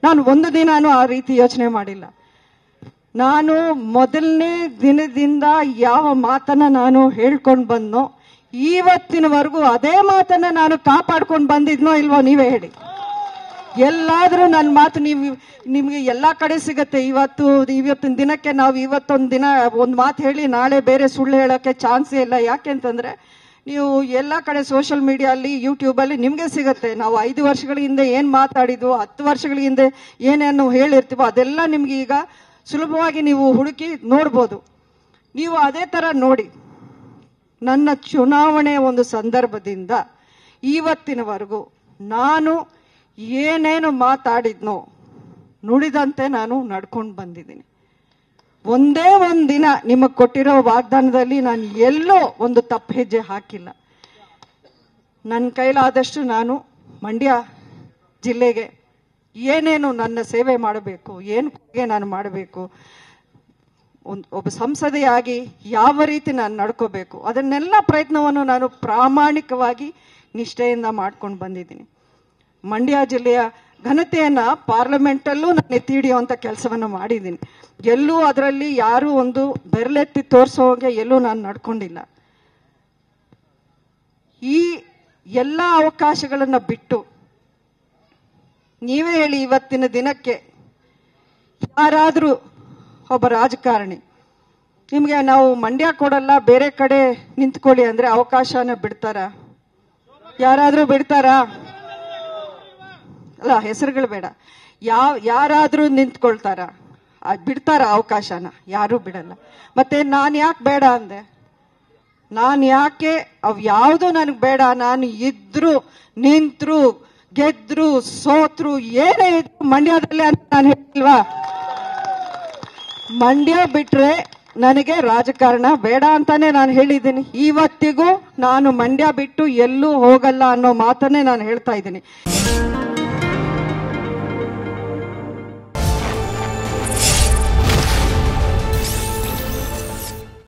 ನಾನು ಒಂದು ದಿನಾನು ಆ ರೀತಿ ಯೋಚನೆ ಮಾಡಿಲ್ಲ. ನಾನು ಮೊದಲನೇ ದಿನದಿಂದ ಯಾವ ಮಾತನ್ನ ನಾನು ಹೇಳ್ಕೊಂಡು ಬಂದ್ನೋ ಇವತ್ತಿನವರೆಗೂ ಅದೇ ಮಾತನ್ನ ನಾನು ಕಾಪಾಡ್ಕೊಂಡು ಬಂದಿದ್ನೋ ಇಲ್ವೋ ನೀವೇ ಹೇಳಿ. ಎಲ್ಲಾದ್ರೂ ನನ್ನ ಮಾತು ನಿಮ್ಗೆ ಎಲ್ಲಾ ಕಡೆ ಸಿಗತ್ತೆ. ಇವತ್ತಿನ ದಿನಕ್ಕೆ ನಾವು ಇವತ್ತೊಂದು ದಿನ ಒಂದು ಮಾತು ಹೇಳಿ ನಾಳೆ ಬೇರೆ ಸುಳ್ಳು ಹೇಳೋಕೆ ಚಾನ್ಸೇ ಇಲ್ಲ. ಯಾಕೆಂತಂದ್ರೆ ನೀವು ಎಲ್ಲಾ ಕಡೆ ಸೋಷಿಯಲ್ ಮೀಡಿಯಲ್ಲಿ ಯೂಟ್ಯೂಬಲ್ಲಿ ನಿಮ್ಗೆ ಸಿಗತ್ತೆ. ನಾವು 5 ವರ್ಷಗಳ ಹಿಂದೆ ಏನ್ ಮಾತಾಡಿದ್ವು, 10 ವರ್ಷಗಳ ಹಿಂದೆ ಏನೇನು ಹೇಳಿರ್ತೀವೋ ಅದೆಲ್ಲ ನಿಮ್ಗೆ ಈಗ ಸುಲಭವಾಗಿ ನೀವು ಹುಡುಕಿ ನೋಡ್ಬೋದು. ನೀವು ಅದೇ ತರ ನೋಡಿ, ನನ್ನ ಚುನಾವಣೆ ಒಂದು ಸಂದರ್ಭದಿಂದ ಇವತ್ತಿನವರೆಗೂ ನಾನು ಏನೇನು ಮಾತಾಡಿದ್ನೋ ನುಡಿದಂತೆ ನಾನು ನಡ್ಕೊಂಡು ಬಂದಿದ್ದೀನಿ. ಒಂದೇ ಒಂದು ದಿನ ನಿಮಗೆ ಕೊಟ್ಟಿರೋ ವಾಗ್ದಾನದಲ್ಲಿ ನಾನು ಎಲ್ಲೋ ಒಂದು ತಪ್ಪು ಹೆಜ್ಜೆ ಹಾಕಿಲ್ಲ. ನನ್ನ ಕೈಲಾದಷ್ಟು ನಾನು ಮಂಡ್ಯ ಜಿಲ್ಲೆಗೆ ಏನೇನು ನನ್ನ ಸೇವೆ ಮಾಡಬೇಕು, ಏನು ಕೊಡುಗೆ ನಾನು ಮಾಡಬೇಕು, ಒಬ್ಬ ಸಂಸದೆಯಾಗಿ ಯಾವ ರೀತಿ ನಾನು ನಡ್ಕೋಬೇಕು, ಅದನ್ನೆಲ್ಲ ಪ್ರಯತ್ನವನ್ನು ನಾನು ಪ್ರಾಮಾಣಿಕವಾಗಿ ನಿಷ್ಠೆಯಿಂದ ಮಾಡ್ಕೊಂಡು ಬಂದಿದ್ದೀನಿ. ಮಂಡ್ಯ ಜಿಲ್ಲೆಯ ಘನತೆಯನ್ನ ಪಾರ್ಲಿಮೆಂಟಲ್ಲೂ ನಾನು ಎತ್ತಿ ಹಿಡಿಯುವಂತ ಕೆಲಸವನ್ನು ಮಾಡಿದ್ದೀನಿ. ಎಲ್ಲೂ ಅದರಲ್ಲಿ ಯಾರು ಒಂದು ಬೆರಳೆತ್ತಿ ತೋರಿಸೋಗೆ ಎಲ್ಲೂ ನಾನು ನಡ್ಕೊಂಡಿಲ್ಲ. ಈ ಎಲ್ಲ ಅವಕಾಶಗಳನ್ನ ಬಿಟ್ಟು ನೀವೇ ಹೇಳಿ, ಇವತ್ತಿನ ದಿನಕ್ಕೆ ಯಾರಾದ್ರೂ ಒಬ್ಬ ರಾಜಕಾರಣಿ ನಿಮ್ಗೆ ನಾವು ಮಂಡ್ಯ ಕೊಡಲ್ಲ ಬೇರೆ ಕಡೆ ನಿಂತ್ಕೊಳ್ಳಿ ಅಂದ್ರೆ ಅವಕಾಶನ ಬಿಡ್ತಾರ? ಯಾರಾದ್ರೂ ಬಿಡ್ತಾರಾ? ಅಲ್ಲ, ಹೆಸರುಗಳು ಬೇಡ, ಯಾರಾದ್ರೂ ನಿಂತ್ಕೊಳ್ತಾರ? ಬಿಡ್ತಾರ ಅವಕಾಶನ? ಯಾರು ಬಿಡಲ್ಲ. ಮತ್ತೆ ನಾನು ಯಾಕೆ ಬೇಡ ಅಂದೆ? ನಾನು ಯಾಕೆ ಯಾವುದು ನನಗೆ ಬೇಡ? ನಾನು ಇದ್ರು ನಿಂತ್ರು ಗೆದ್ರು ಸೋತ್ರು ಏನೇ ಇದ್ರು ಮಂಡ್ಯದಲ್ಲೇ ಅಂತ ನಾನು ಹೇಳಿಲ್ವಾ? ಮಂಡ್ಯ ಬಿಟ್ರೆ ನನಗೆ ರಾಜಕಾರಣ ಬೇಡ ಅಂತಾನೆ ನಾನು ಹೇಳಿದ್ದೀನಿ. ಇವತ್ತಿಗೂ ನಾನು ಮಂಡ್ಯ ಬಿಟ್ಟು ಎಲ್ಲೂ ಹೋಗಲ್ಲ ಅನ್ನೋ ಮಾತನ್ನೇ ನಾನು ಹೇಳ್ತಾ ಇದ್ದೀನಿ.